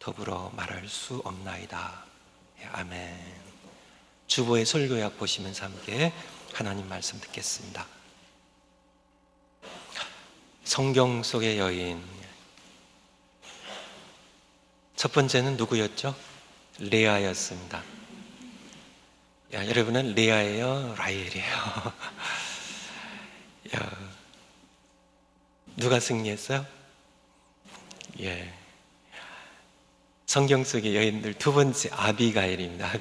더불어 말할 수 없나이다. 아멘. 주보의 설교약 보시면서 함께 하나님 말씀 듣겠습니다. 성경 속의 여인, 첫 번째는 누구였죠? 레아였습니다. 여러분은 레아예요? 라헬이에요? 누가 승리했어요? 성경 속의 여인들 두 번째 아비가일입니다.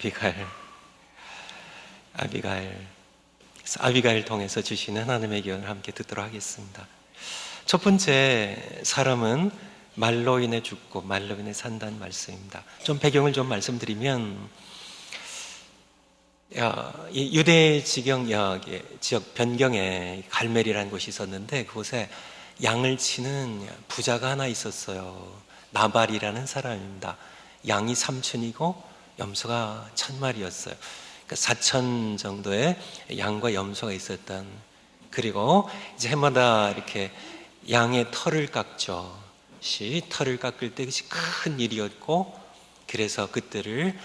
아비가일 통해서 주시는 하나님의 교훈을 함께 듣도록 하겠습니다. 첫 번째 사람은 말로 인해 죽고 말로 인해 산다는 말씀입니다. 좀 배경을 좀 말씀드리면, 유대 지역 변경에 갈멜이라는 곳이 있었는데 그곳에 양을 치는 부자가 하나 있었어요. 나발이라는 사람입니다. 양이 3,000이고 염소가 1,000마리였어요. 그러니까 4,000 정도의 양과 염소가 있었던. 그리고 이제 해마다 이렇게 양의 털을 깎죠. 털을 깎을 때 그것이 큰 일이었고, 그래서 그때를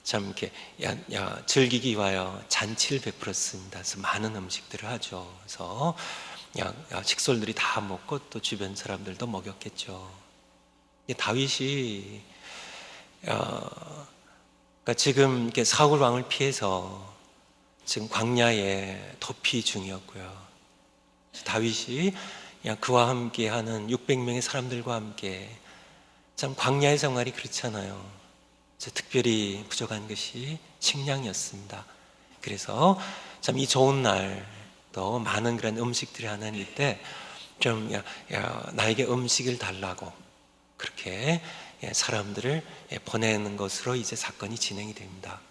참 이렇게 즐기기 위하여 잔치를 베풀었습니다. 그래서 많은 음식들을 하죠. 그래서 식솔들이 다 먹고 또 주변 사람들도 먹였겠죠. 다윗이 그러니까 지금 이렇게 사울 왕을 피해서 지금 광야에 도피 중이었고요. 다윗이 그와 함께하는 600명의 사람들과 함께, 참 광야의 생활이 그렇잖아요. 특별히 부족한 것이 식량이었습니다. 그래서 참 이 좋은 날 또 많은 그런 음식들이 하는 이때 좀 나에게 음식을 달라고 그렇게 사람들을 보내는 것으로 이제 사건이 진행이 됩니다.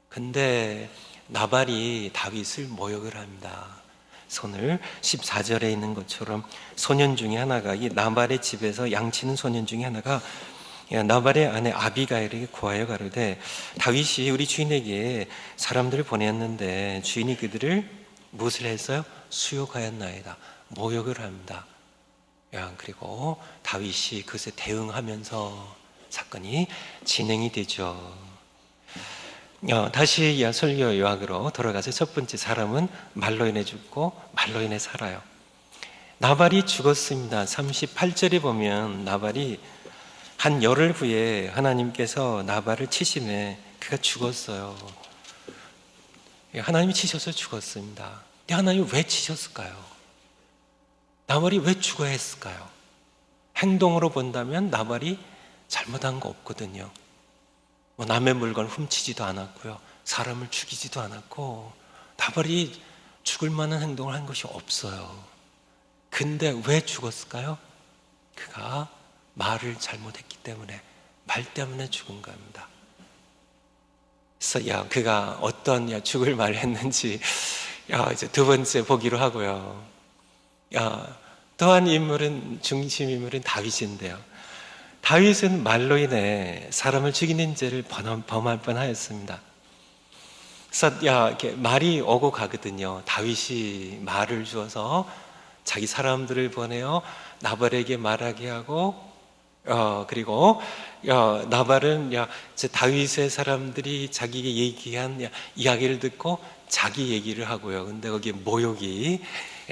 근데 나발이 다윗을 모욕을 합니다. 손을 14절에 있는 것처럼 소년 중에 하나가, 이 나발의 집에서 양치는 소년 중에 하나가 나발의 아내 아비가일에게 구하여 가로되, 다윗이 우리 주인에게 사람들을 보냈는데 주인이 그들을 무엇을 했어요? 수욕하였나이다. 모욕을 합니다. 그리고 다윗이 그것에 대응하면서 사건이 진행이 되죠. 다시 설교 요약으로 돌아가서 첫 번째 사람은 말로 인해 죽고 말로 인해 살아요. 나발이 죽었습니다. 38절에 보면 나발이 한 열흘 후에 하나님께서 나발을 치심에 그가 죽었어요. 하나님이 치셔서 죽었습니다. 근데 하나님이 왜 치셨을까요? 나발이 왜 죽어야 했을까요? 행동으로 본다면 나발이 잘못한 거 없거든요. 남의 물건을 훔치지도 않았고요, 사람을 죽이지도 않았고, 나발이 죽을 만한 행동을 한 것이 없어요. 근데 왜 죽었을까요? 그가 말을 잘못했기 때문에, 말 때문에 죽은 겁니다. 그래서 그가 어떤 죽을 말을 했는지 이제 두 번째 보기로 하고요. 또한 중심 인물은 다윗인데요. 다윗은 말로 인해 사람을 죽이는 죄를 범할 뻔하였습니다. 그래서 이렇게 말이 오고 가거든요. 다윗이 말을 주어서 자기 사람들을 보내어 나발에게 말하게 하고, 그리고 나발은 다윗의 사람들이 자기에게 얘기한 이야기를 듣고 자기 얘기를 하고요. 근데 거기에 모욕이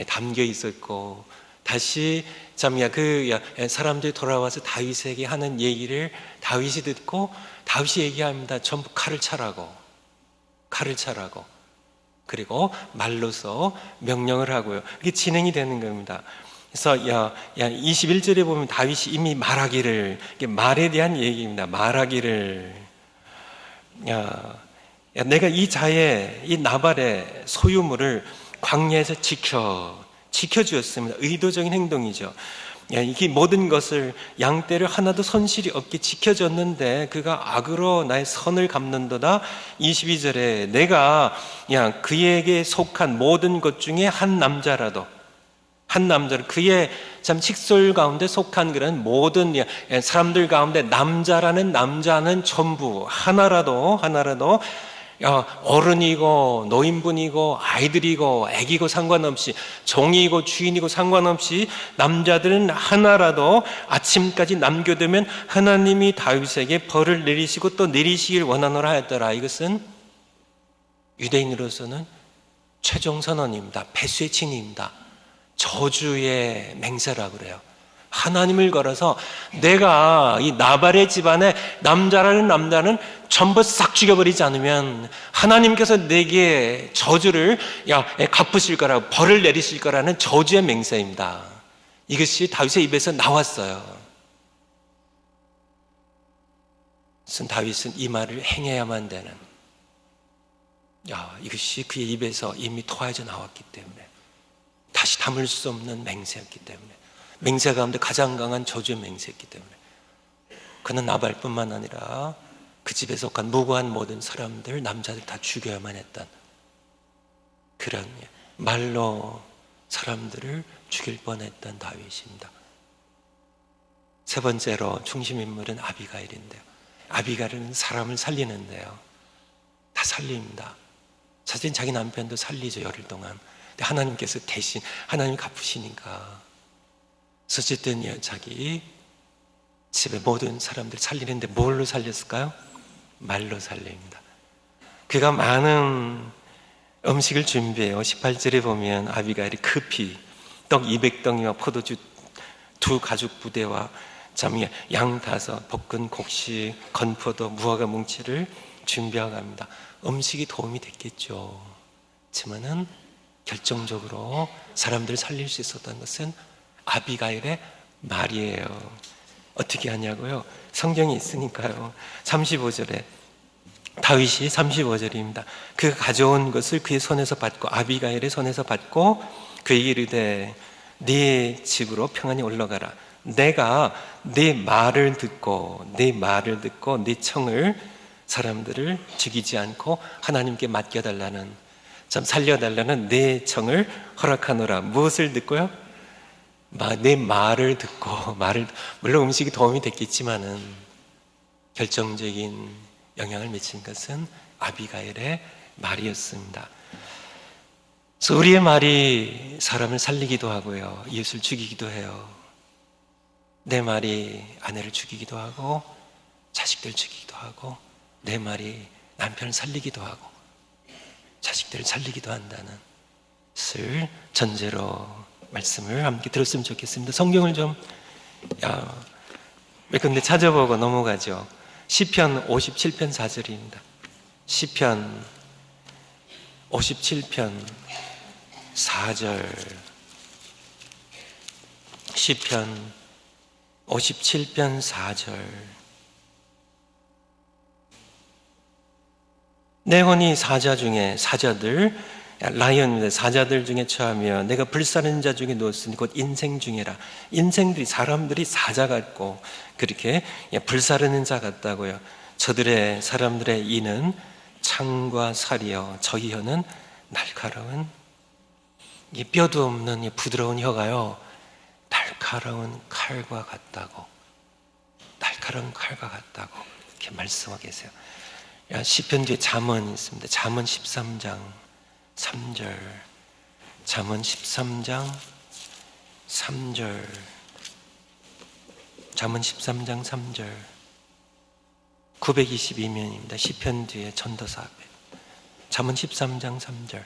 담겨 있었고, 다시 사람들이 돌아와서 다윗에게 하는 얘기를 다윗이 듣고 다윗이 얘기합니다. 전부 칼을 차라고. 그리고 말로서 명령을 하고요. 이게 진행이 되는 겁니다. 그래서 21절에 보면 다윗이 이미 말하기를, 말에 대한 얘기입니다. 말하기를, 내가 이 나발의 소유물을 광야에서 지켜주었습니다. 의도적인 행동이죠. 이게 모든 것을, 양떼를 하나도 손실이 없게 지켜줬는데 그가 악으로 나의 선을 갚는도다. 22절에 내가 그에게 속한 모든 것 중에 한 남자를, 그의 참 식솔 가운데 속한 그런 모든 사람들 가운데 남자는 전부 하나라도 어른이고 노인분이고 아이들이고 애기고 상관없이, 종이고 주인이고 상관없이 남자들은 하나라도 아침까지 남겨두면 하나님이 다윗에게 벌을 내리시고 또 내리시길 원하노라 하였더라. 이것은 유대인으로서는 최종 선언입니다. 패수의 칭의입니다. 저주의 맹세라고 그래요. 하나님을 걸어서 내가 이 나발의 집안에 남자라는 남자는 전부 싹 죽여버리지 않으면 하나님께서 내게 저주를 갚으실 거라고, 벌을 내리실 거라는 저주의 맹세입니다. 이것이 다윗의 입에서 나왔어요. 그래서 다윗은 이 말을 행해야만 되는, 이것이 그의 입에서 이미 토하져 나왔기 때문에, 다시 담을 수 없는 맹세였기 때문에, 맹세 가운데 가장 강한 저주의 맹세였기 때문에, 그는 나발뿐만 아니라 그 집에 속한 무고한 모든 사람들, 남자들 다 죽여야만 했던 그런 말로 사람들을 죽일 뻔했던 다윗입니다. 세 번째로 중심 인물은 아비가일인데요. 아비가일은 사람을 살리는데요, 다 살립니다. 사실 자기 남편도 살리죠, 열흘 동안. 근데 하나님께서 대신 하나님이 갚으시니까 어쨌든 자기 집의 모든 사람들 살리는데 뭘로 살렸을까요? 말로 살립니다. 그가 많은 음식을 준비해요. 18절에 보면 아비가일이 급히 떡 200덩이와 포도주 2 가죽 부대와 양 5, 볶은 곡식, 건포도, 무화과 뭉치를 준비하고 갑니다. 음식이 도움이 됐겠죠. 하지만은 결정적으로 사람들을 살릴 수 있었던 것은 아비가일의 말이에요. 어떻게 하냐고요? 성경에 있으니까요. 35절에 다윗이 35절입니다. 그가 가져온 것을 그의 손에서 받고, 아비가일의 손에서 받고 그에게 이르되 네 집으로 평안히 올라가라. 내가 네 말을 듣고 네 청을, 사람들을 죽이지 않고 하나님께 맡겨달라는, 살려달라는 내 청을 허락하노라. 무엇을 듣고요? 내 말을 듣고, 물론 음식이 도움이 됐겠지만은 결정적인 영향을 미친 것은 아비가일의 말이었습니다. 그래서 우리의 말이 사람을 살리기도 하고요, 이웃을 죽이기도 해요. 내 말이 아내를 죽이기도 하고 자식들 죽이기도 하고, 내 말이 남편을 살리기도 하고 자식들을 살리기도 한다는 것을 전제로 말씀을 함께 들었으면 좋겠습니다. 성경을 좀 몇 군데 찾아보고 넘어가죠. 시편 57편 4절입니다. 시편 57편 4절. 시편 57편 4절. 내 혼이 사자들 라이언입니다. 사자들 중에 처하며 내가 불사르는 자 중에 누웠으니 곧 인생 중에라. 인생들이, 사람들이 사자 같고 그렇게 불사르는 자 같다고요. 저들의, 사람들의 이는 창과 살이요, 저희 혀는 날카로운, 뼈도 없는 부드러운 혀가요, 날카로운 칼과 같다고, 날카로운 칼과 같다고 이렇게 말씀하고 계세요. 시편 뒤에 잠언이 있습니다. 잠언 13장 3절. 잠언 13장 3절. 잠언 13장 3절. 922면입니다. 시편 뒤에 전도사 앞에. 잠언 13장 3절.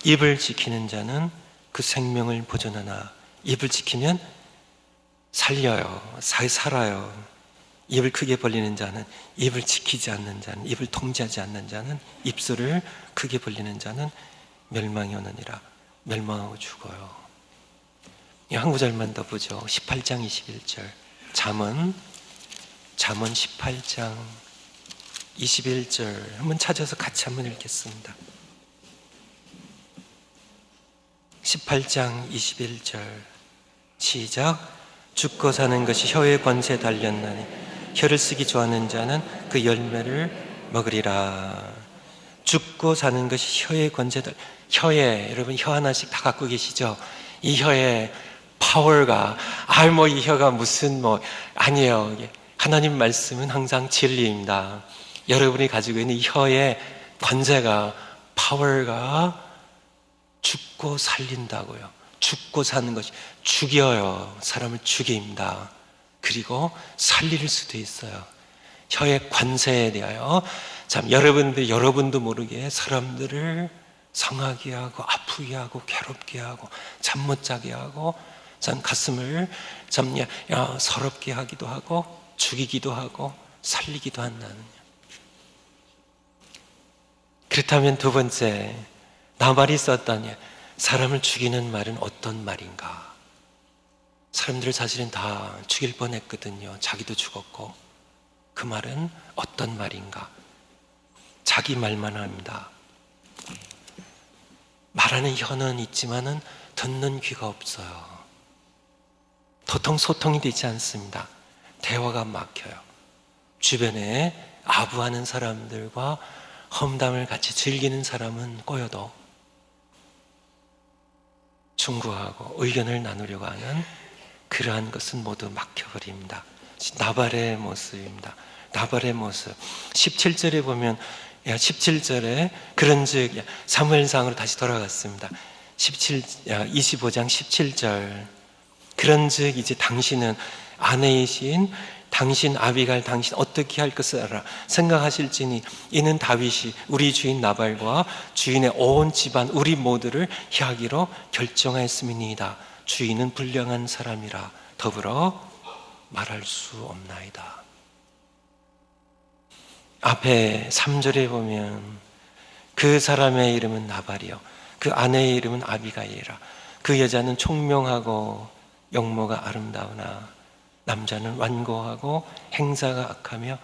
입을 지키는 자는 그 생명을 보존하나. 입을 지키면 살려요. 살아요. 입을 크게 벌리는 자는, 입을 지키지 않는 자는, 입을 통제하지 않는 자는, 입술을 크게 벌리는 자는 멸망이 오느니라. 멸망하고 죽어요. 한 구절만 더 보죠. 18장 21절. 잠언 18장 21절 한번 찾아서 같이 한번 읽겠습니다. 18장 21절 시작. 죽고 사는 것이 혀의 권세에 달렸나니 혀를 쓰기 좋아하는 자는 그 열매를 먹으리라. 죽고 사는 것이 혀의 권세에 달렸나니. 혀에, 여러분 혀 하나씩 다 갖고 계시죠? 이 혀의 파워가, 이 혀가 무슨 아니에요. 하나님 말씀은 항상 진리입니다. 여러분이 가지고 있는 혀의 관세가, 파워가 죽고 살린다고요. 죽고 사는 것이, 죽여요. 사람을 죽입니다. 그리고 살릴 수도 있어요. 혀의 관세에 대하여 참 여러분도 모르게 사람들을 상하게 하고 아프게 하고 괴롭게 하고 잠 못 자게 하고 참 가슴을 참 서럽게 하기도 하고 죽이기도 하고 살리기도 한다는. 그렇다면 두 번째, 나발이 썼던 사람을 죽이는 말은 어떤 말인가? 사람들을 사실은 다 죽일 뻔했거든요. 자기도 죽었고. 그 말은 어떤 말인가? 자기 말만 합니다. 말하는 혀는 있지만은 듣는 귀가 없어요. 도통 소통이 되지 않습니다. 대화가 막혀요. 주변에 아부하는 사람들과 험담을 같이 즐기는 사람은 꼬여도 충고하고 의견을 나누려고 하는 그러한 것은 모두 막혀버립니다. 나발의 모습입니다. 나발의 모습. 17절에 보면 17절에 그런즉 사무엘상으로 다시 돌아갔습니다. 25장 17절. 그런즉 이제 당신은 아내이신 당신 아비갈 당신 어떻게 할 것을 알아 생각하실지니 이는 다윗이 우리 주인 나발과 주인의 온 집안 우리 모두를 해하기로 결정하였음이니이다. 주인은 불량한 사람이라 더불어 말할 수 없나이다. 앞에 3절에 보면 그 사람의 이름은 나발이요 그 아내의 이름은 아비가일이라. 그 여자는 총명하고 영모가 아름다우나 남자는 완고하고 행사가 악하며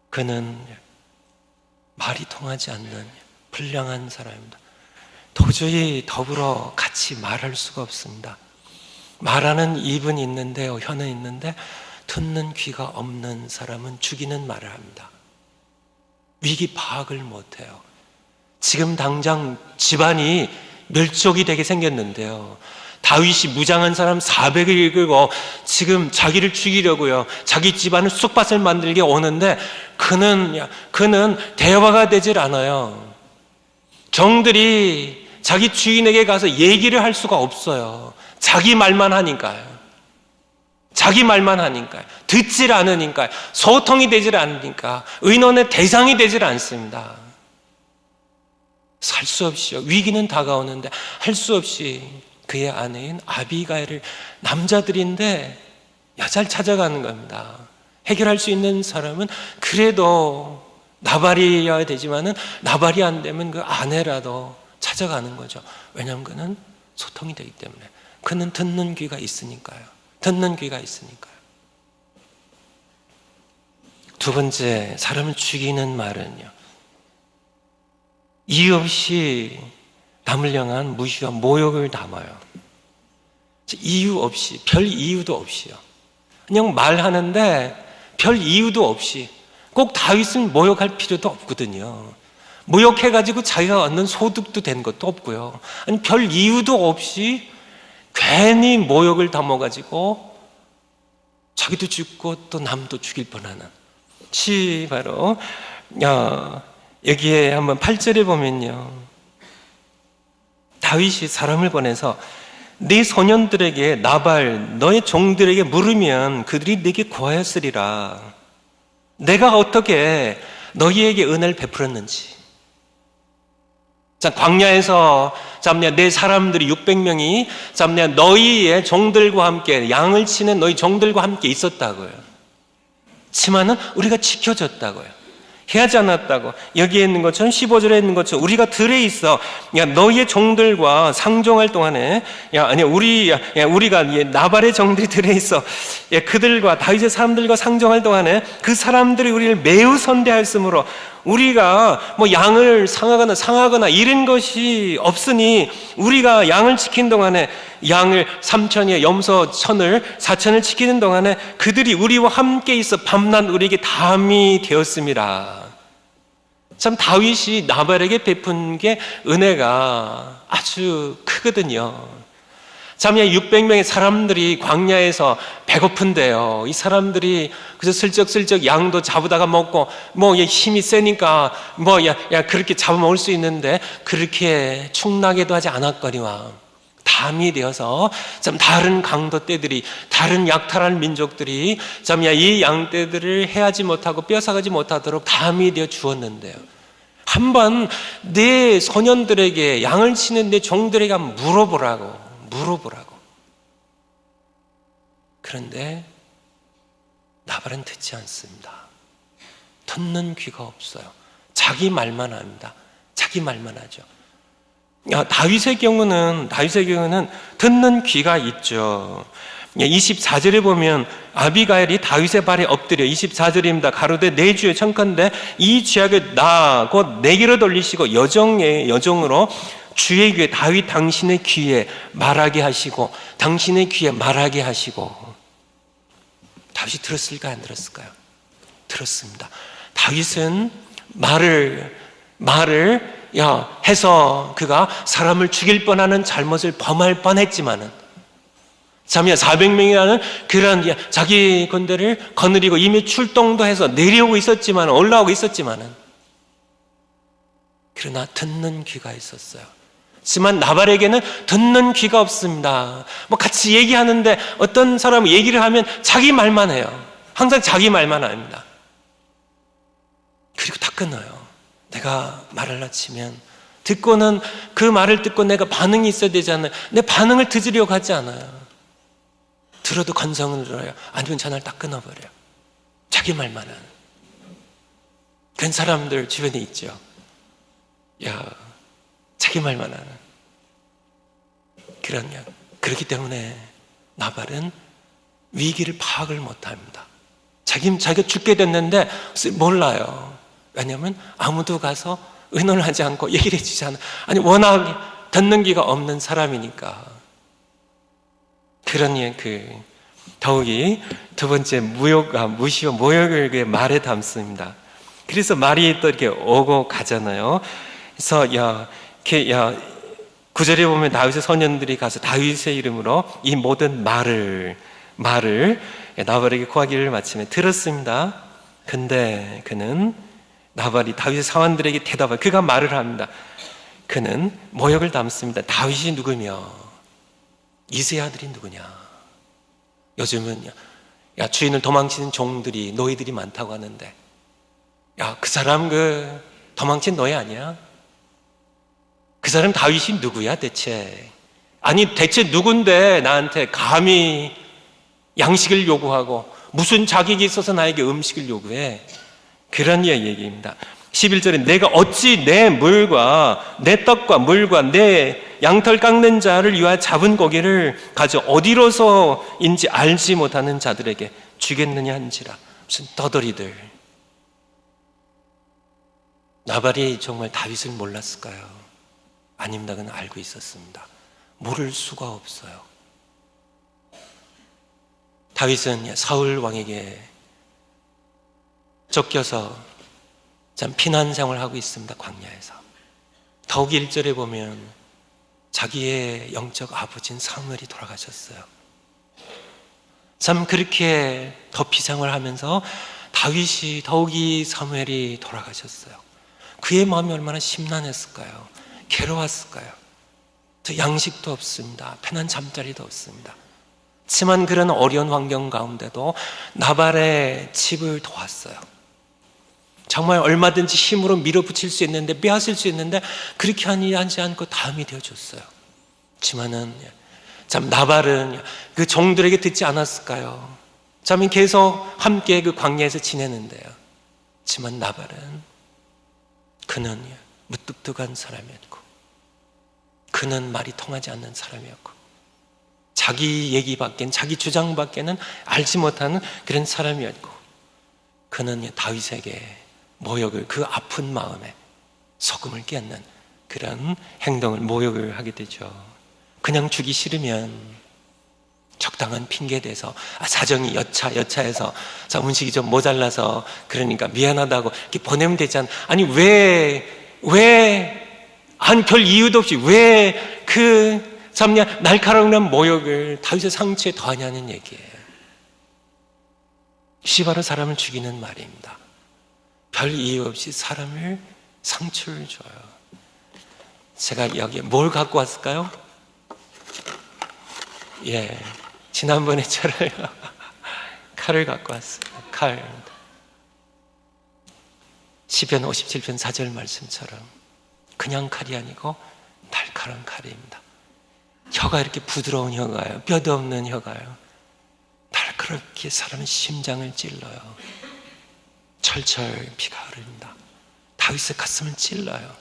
그는 말이 통하지 않는 불량한 사람입니다. 도저히 더불어 같이 말할 수가 없습니다. 말하는 입은 있는데요, 혀는 있는데 듣는 귀가 없는 사람은 죽이는 말을 합니다. 위기 파악을 못해요. 지금 당장 집안이 멸족이 되게 생겼는데요, 다윗이 무장한 사람 400을 이끌고 지금 자기를 죽이려고요, 자기 집안을 쑥밭을 만들게 오는데 그는 대화가 되질 않아요. 정들이 자기 주인에게 가서 얘기를 할 수가 없어요. 자기 말만 하니까요. 자기 말만 하니까요. 듣질 않으니까요. 소통이 되질 않으니까 의논의 대상이 되질 않습니다. 살 수 없이요. 위기는 다가오는데 할 수 없이 그의 아내인 아비가일을, 남자들인데 여자를 찾아가는 겁니다. 해결할 수 있는 사람은 그래도 나발이어야 되지만은 나발이 안 되면 그 아내라도 찾아가는 거죠. 왜냐하면 그는 소통이 되기 때문에. 그는 듣는 귀가 있으니까요. 듣는 귀가 있으니까요. 두 번째, 사람을 죽이는 말은요, 이유 없이 남을 향한 무시와 모욕을 담아요. 이유 없이, 별 이유도 없이요. 그냥 말하는데 별 이유도 없이. 꼭 다윗을 모욕할 필요도 없거든요. 모욕해가지고 자기가 얻는 소득도 된 것도 없고요. 아니, 별 이유도 없이 괜히 모욕을 담아가지고 자기도 죽고 또 남도 죽일 뻔하는 시 바로 여기에 한번 8절에 보면요, 다윗이 사람을 보내서 네 소년들에게 나발 너의 종들에게 물으면 그들이 네게 고하였으리라. 내가 어떻게 너희에게 은혜를 베풀었는지. 자, 광야에서 내 사람들이 600명이 너희의 종들과 함께, 양을 치는 너희 종들과 함께 있었다고요. 치마는 우리가 지켜줬다고요. 해하지 않았다고. 여기에 있는 것처럼 15절에 있는 것처럼 우리가 들에 있어 너희의 종들과 상종할 동안에 우리가 나발의 종들이 들에 있어 그들과 다윗의 사람들과 상종할 동안에 그 사람들이 우리를 매우 선대하였으므로 우리가 양을 상하거나 이런 것이 없으니 우리가 양을 지킨 동안에 양을 3천에 염소 1,000을 4천을 지키는 동안에 그들이 우리와 함께 있어 밤낮 우리에게 담이 되었습니다. 참 다윗이 나발에게 베푼 게 은혜가 아주 크거든요. 참, 600명의 사람들이 광야에서 배고픈데요. 이 사람들이 그저 슬쩍슬쩍 양도 잡으다가 먹고, 힘이 세니까, 그렇게 잡아먹을 수 있는데, 그렇게 축나게도 하지 않았거니와, 담이 되어서, 참, 다른 강도 떼들이, 다른 약탈한 민족들이, 참, 이 양떼들을 해하지 못하고 뼈사가지 못하도록 담이 되어 주었는데요. 한번 내 소년들에게, 양을 치는 내 종들에게 한번 물어보라고. 그런데 나발은 듣지 않습니다. 듣는 귀가 없어요. 자기 말만 합니다. 자기 말만 하죠. 다윗의 경우는 듣는 귀가 있죠. 24절에 보면 아비가일이 다윗의 발에 엎드려, 24절입니다. 가로되 내 주여 청컨대 이 죄악을 나 곧 내게로 돌리시고 여정으로 주의 귀에, 다윗 당신의 귀에 말하게 하시고, 당신의 귀에 말하게 하시고. 다윗이 들었을까요? 안 들었을까요? 들었습니다. 다윗은 말을 해서 그가 사람을 죽일 뻔하는 잘못을 범할 뻔했지만은, 참, 400명이라는 그런 자기 군대를 거느리고 이미 출동도 해서 내려오고 있었지만, 올라오고 있었지만은, 그러나 듣는 귀가 있었어요. 하지만 나발에게는 듣는 귀가 없습니다. 같이 얘기하는데 어떤 사람은 얘기를 하면 자기 말만 해요. 항상 자기 말만 합니다. 그리고 다 끊어요. 내가 말을 하치면 듣고는 그 말을 듣고 내가 반응이 있어야 되잖아요. 내 반응을 듣으려고 하지 않아요. 들어도 건성을 들어요. 아니면 전화를 딱 끊어버려요. 자기 말만 하는 그런 사람들 주변에 있죠. 자기 말만 하는 그렇기 때문에 나발은 위기를 파악을 못합니다. 자기가 죽게 됐는데 몰라요. 왜냐하면 아무도 가서 의논을 하지 않고 얘기를 해주지 않아요. 워낙 듣는 귀가 없는 사람이니까. 그러니 더욱이 두 번째 무시와 모욕을 말에 담습니다. 그래서 말이 또 이렇게 오고 가잖아요. 그래서 9절에 보면 다윗의 소년들이 가서 다윗의 이름으로 이 모든 말을 나발에게 고하기를 마치며 들었습니다. 근데 그는 나발이 다윗의 사원들에게 대답을, 그가 말을 합니다. 그는 모욕을 담습니다. 다윗이 누구며 이새의 아들이 누구냐. 요즘은 주인을 도망치는 종들이, 노예들이 많다고 하는데, 그 사람 도망친 노예 아니야? 그 사람 다윗이 누구야 대체? 대체 누군데 나한테 감히 양식을 요구하고 무슨 자격이 있어서 나에게 음식을 요구해? 그런 얘기입니다. 11절에 내가 어찌 내 물과 내 떡과 물과 내 양털 깎는 자를 위하여 잡은 고기를 가져 어디로서인지 알지 못하는 자들에게 주겠느냐 한지라. 무슨 떠돌이들. 나발이 정말 다윗을 몰랐을까요? 아닙니다. 그는 알고 있었습니다. 모를 수가 없어요. 다윗은 사울 왕에게 쫓겨서 참 피난 생활을 하고 있습니다. 광야에서. 더욱이 1절에 보면 자기의 영적 아버지인 사무엘이 돌아가셨어요. 참 그렇게 덮이 생활을 하면서 다윗이 더욱이 사무엘이 돌아가셨어요. 그의 마음이 얼마나 심란했을까요? 괴로웠을까요? 저 양식도 없습니다. 편한 잠자리도 없습니다. 하지만 그런 어려운 환경 가운데도 나발의 집을 도왔어요. 정말 얼마든지 힘으로 밀어붙일 수 있는데, 빼앗을 수 있는데 그렇게 하지 않고 다음이 되어줬어요. 하지만은 참 나발은 그 종들에게 듣지 않았을까요? 참 계속 함께 그 광야에서 지내는데요. 하지만 나발은 그는 무뚝뚝한 사람이었고, 그는 말이 통하지 않는 사람이었고, 자기 얘기밖엔, 자기 주장밖에는 알지 못하는 그런 사람이었고, 그는 다윗에게 모욕을, 그 아픈 마음에 소금을 끼얹는 그런 행동을, 모욕을 하게 되죠. 그냥 주기 싫으면 적당한 핑계에 대해서 사정이 여차해서 음식이 좀 모자라서 그러니까 미안하다고 이렇게 보내면 되잖아. 별 이유도 없이 왜 그 참 날카로운 모욕을 다윗의 상처에 더하냐는 얘기예요. 시바로 사람을 죽이는 말입니다. 별 이유 없이 사람을 상처를 줘요. 제가 여기에 뭘 갖고 왔을까요? 예, 지난번에처럼 칼을 갖고 왔습니다. 칼. 시편 57편 4절 말씀처럼 그냥 칼이 아니고 날카로운 칼입니다. 혀가 이렇게 부드러운 혀가요. 뼈도 없는 혀가요. 날카롭게 사람의 심장을 찔러요. 철철 피가 흐릅니다. 다윗의 가슴을 찔러요.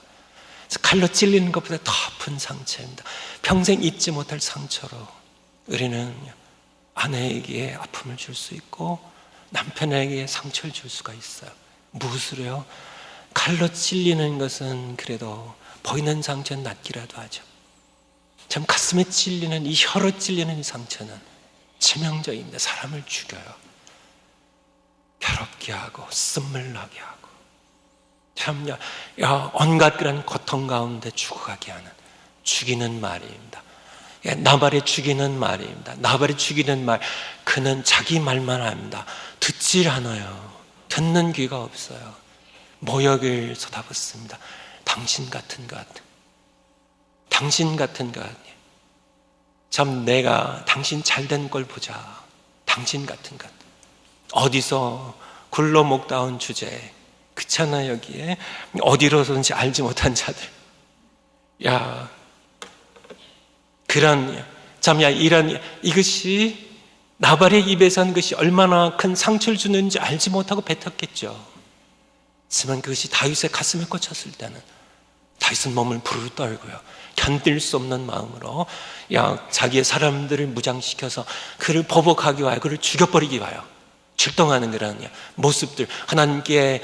그래서 칼로 찔리는 것보다 더 아픈 상처입니다. 평생 잊지 못할 상처로 우리는 아내에게 아픔을 줄 수 있고 남편에게 상처를 줄 수가 있어요. 무엇으로요? 칼로 찔리는 것은 그래도 보이는 상처는 낫기라도 하죠. 참 가슴에 찔리는 이 혀로 찔리는 이 상처는 치명적입니다. 사람을 죽여요. 괴롭게 하고 쓴물 나게 하고 참 온갖 그런 고통 가운데 죽어가게 하는 죽이는 말입니다. 나발이 죽이는 말입니다. 나발이 죽이는 말, 그는 자기 말만 합니다. 듣질 않아요. 듣는 귀가 없어요. 모욕을 쏟아붓습니다. 당신 같은 것, 당신 같은 것, 참 내가 당신 잘된 걸 보자. 당신 같은 것. 어디서 굴러 먹다운 주제, 그렇잖아. 여기에 어디로든지 알지 못한 자들. 야, 그런 참야 이런 이것이 나발의 입에서 한 것이 얼마나 큰 상처를 주는지 알지 못하고 뱉었겠죠. 하지만 그것이 다윗의 가슴에 꽂혔을 때는 다윗은 몸을 부르르 떨고요. 견딜 수 없는 마음으로 자기의 사람들을 무장시켜서 그를 보복하기 위하여 그를 죽여버리기 위하여 출동하는 그런 모습들, 하나님께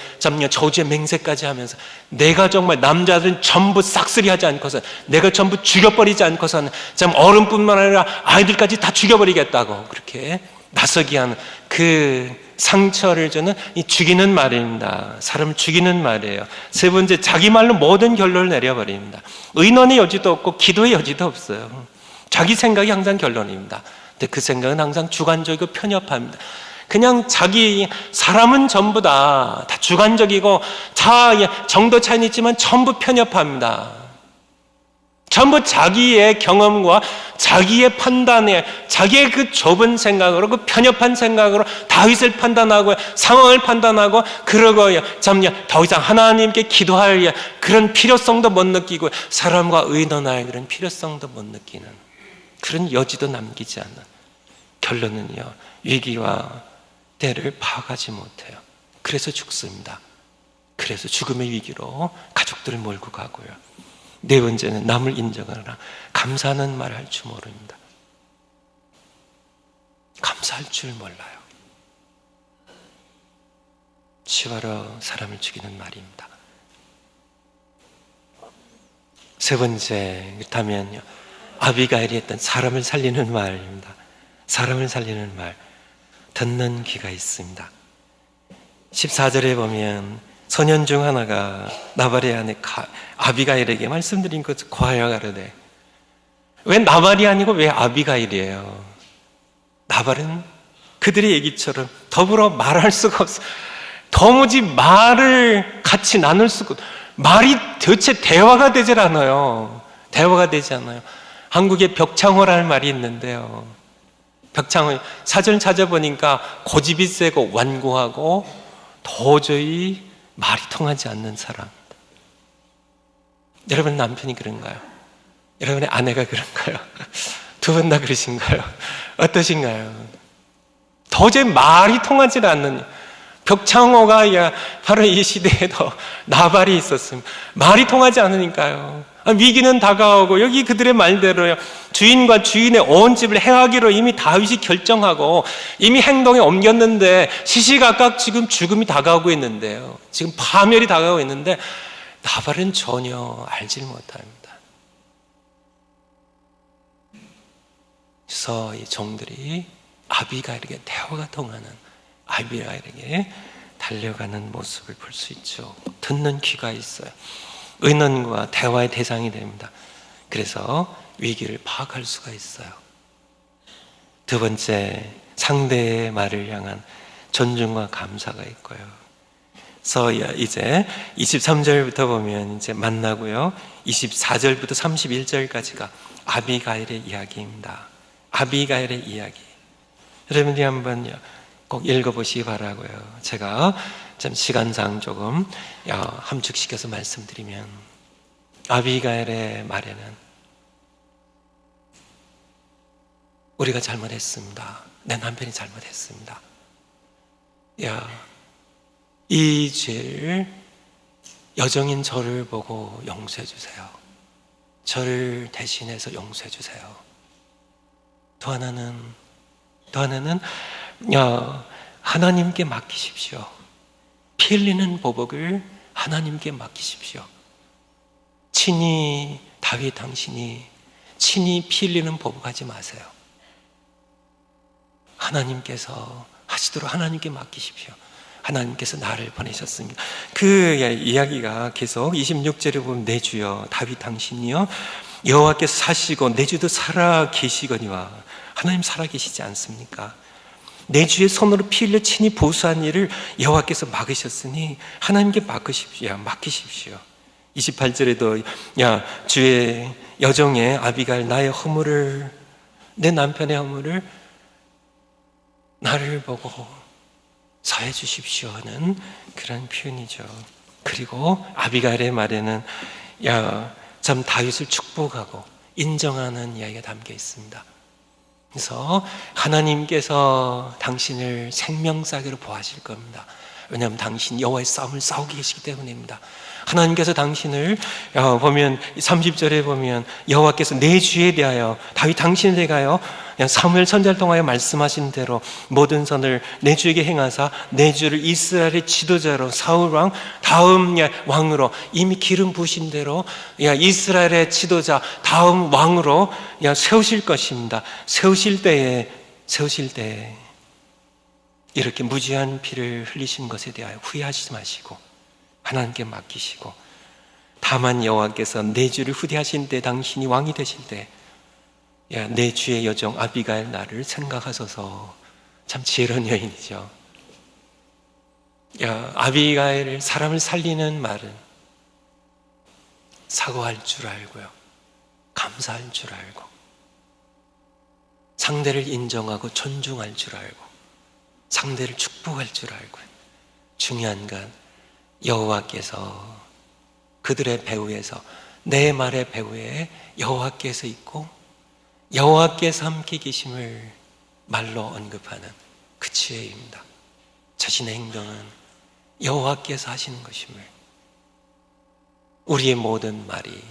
저주의 맹세까지 하면서 내가 정말 남자들은 전부 싹쓸이하지 않고서 내가 전부 죽여버리지 않고서는 참 어른뿐만 아니라 아이들까지 다 죽여버리겠다고 그렇게 나서기 하는 그 상처를 저는 이 죽이는 말입니다. 사람을 죽이는 말이에요. 세 번째, 자기 말로 모든 결론을 내려버립니다. 의논의 여지도 없고 기도의 여지도 없어요. 자기 생각이 항상 결론입니다. 근데 그 생각은 항상 주관적이고 편협합니다. 그냥 자기 사람은 전부 다 주관적이고 다 정도 차이는 있지만 전부 편협합니다. 전부 자기의 경험과 자기의 판단에 자기의 그 좁은 생각으로 그 편협한 생각으로 다윗을 판단하고 상황을 판단하고 그러고요. 참요 더 이상 하나님께 기도할 그런 필요성도 못 느끼고 사람과 의논할 그런 필요성도 못 느끼는 그런 여지도 남기지 않는 결론은요 위기와 때를 파악하지 못해요. 그래서 죽습니다. 그래서 죽음의 위기로 가족들을 몰고 가고요. 네 번째는 남을 인정하라. 감사하는 말 할 줄 모릅니다. 감사할 줄 몰라요. 시바로 사람을 죽이는 말입니다. 세 번째, 그렇다면요 아비가일이 했던 사람을 살리는 말입니다. 사람을 살리는 말, 듣는 귀가 있습니다. 14절에 보면 소년 중 하나가 나발의 아내 아비가일에게 말씀드린 것 고하여 가로되, 왜 나발이 아니고 왜 아비가일이에요? 나발은 그들의 얘기처럼 더불어 말할 수가 없어. 도무지 말을 같이 나눌 수가 없어. 말이 도대체 대화가 되질 않아요. 대화가 되지 않아요. 한국에 벽창호라는 말이 있는데요. 벽창호, 사전 찾아보니까 고집이 세고 완고하고 도저히 말이 통하지 않는 사람. 여러분 남편이 그런가요? 여러분의 아내가 그런가요? 두 분 다 그러신가요? 어떠신가요? 도저히 말이 통하지 않는 벽창호가 바로 이 시대에도 나발이 있었습니다. 말이 통하지 않으니까요. 위기는 다가오고 여기 그들의 말대로요. 주인과 주인의 온 집을 해하기로 이미 다윗이 결정하고 이미 행동에 옮겼는데 시시각각 지금 죽음이 다가오고 있는데요. 지금 파멸이 다가오고 있는데 나발은 전혀 알지 못합니다. 그래서 이 종들이 아비가일에게 대화가 통하는 아비가일에게 달려가는 모습을 볼 수 있죠. 듣는 귀가 있어요. 의논과 대화의 대상이 됩니다. 그래서 위기를 파악할 수가 있어요. 두 번째, 상대의 말을 향한 존중과 감사가 있고요. 그래서 이제 23절부터 보면 이제 만나고요. 24절부터 31절까지가 아비가일의 이야기입니다. 아비가일의 이야기. 여러분들이 한번 꼭 읽어보시기 바라고요. 제가 좀 시간상 조금 함축시켜서 말씀드리면, 아비가일의 말에는 우리가 잘못했습니다. 내 남편이 잘못했습니다. 이 죄를 여정인 저를 보고 용서해 주세요. 저를 대신해서 용서해 주세요. 또 하나는 하나님께 맡기십시오. 피 흘리는 보복을 하나님께 맡기십시오. 친히 다윗 당신이 친히 피 흘리는 보복하지 마세요. 하나님께서 하시도록 하나님께 맡기십시오. 하나님께서 나를 보내셨습니다. 그 이야기가 계속 26절에 보면, 내 주여 다윗 당신이요 여호와께서 사시고 내 주도 살아 계시거니와. 하나님 살아 계시지 않습니까? 내 주의 손으로 피 흘려 친히 보수한 일을 여호와께서 막으셨으니 하나님께 맡기십시오. 28절에도 주의 여종의 아비가일 나의 허물을, 내 남편의 허물을 나를 보고 사해 주십시오 하는 그런 표현이죠. 그리고 아비가일의 말에는 참 다윗을 축복하고 인정하는 이야기가 담겨 있습니다. 그래서 하나님께서 당신을 생명사기로 보하실 겁니다. 왜냐하면 당신 여호와의 싸움을 싸우고 계시기 때문입니다. 하나님께서 당신을 보면 30절에 보면 여호와께서 내 주에 대하여 다윗 당신에 대하여 사무엘 선지자를 통하여 말씀하신 대로 모든 선을 내 주에게 행하사 내 주를 이스라엘의 지도자로 사울 왕 다음 왕으로 이미 기름 부으신 대로 이스라엘의 지도자 다음 왕으로 세우실 것입니다. 세우실 때에 이렇게 무지한 피를 흘리신 것에 대하여 후회하시지 마시고 하나님께 맡기시고, 다만 여호와께서 내 주를 후대하신 때 당신이 왕이 되실 때 내 주의 여종 아비가일 나를 생각하소서. 참 지혜로운 여인이죠. 아비가일 사람을 살리는 말은 사과할 줄 알고요, 감사할 줄 알고, 상대를 인정하고 존중할 줄 알고, 상대를 축복할 줄 알고, 중요한 건 여호와께서 그들의 배후에서, 내 말의 배후에 여호와께서 있고 여호와께서 함께 계심을 말로 언급하는 그 지혜입니다. 자신의 행동은 여호와께서 하시는 것임을, 우리의 모든 말이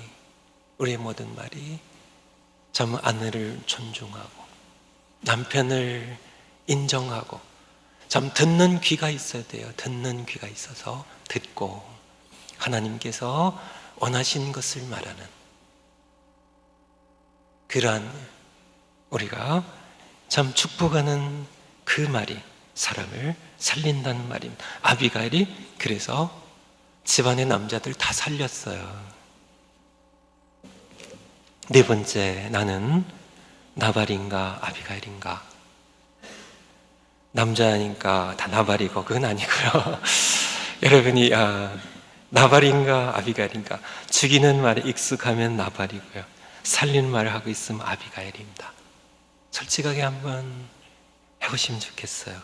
참 아내를 존중하고 남편을 인정하고, 참 듣는 귀가 있어야 돼요. 듣는 귀가 있어서 듣고 하나님께서 원하신 것을 말하는 그러한, 우리가 참 축복하는 그 말이 사람을 살린다는 말입니다. 아비가일이 그래서 집안의 남자들 다 살렸어요. 네 번째, 나는 나발인가 아비가일인가? 남자니까 다 나발이고 그건 아니고요. 여러분이 나발인가 아비가일인가? 죽이는 말에 익숙하면 나발이고요, 살리는 말을 하고 있으면 아비가일입니다. 솔직하게 한번 해보시면 좋겠어요.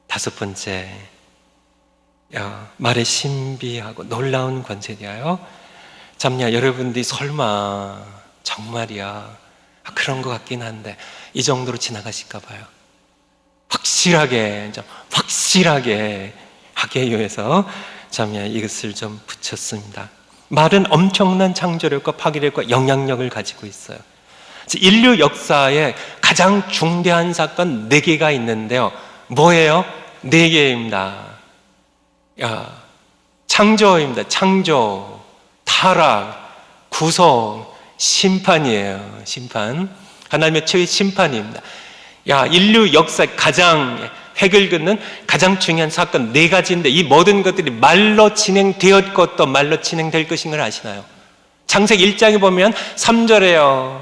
다섯 번째, 말의 신비하고 놀라운 권세에 대하여 참냐, 여러분들이 설마 정말이야 그런 것 같긴 한데 이 정도로 지나가실까 봐요. 확실하게 하기 위해서 참냐 이것을 좀 붙였습니다. 말은 엄청난 창조력과 파괴력과 영향력을 가지고 있어요. 인류 역사에 가장 중대한 사건 4개가 있는데요. 뭐예요? 4개입니다. 창조입니다. 창조, 타락, 구속, 심판이에요. 심판. 하나님의 최후의 심판입니다. 인류 역사에 가장 획을 긋는 가장 중요한 사건 4가지인데 이 모든 것들이 말로 진행되었고 또 말로 진행될 것인 걸 아시나요? 창세기 1장에 보면 3절에요.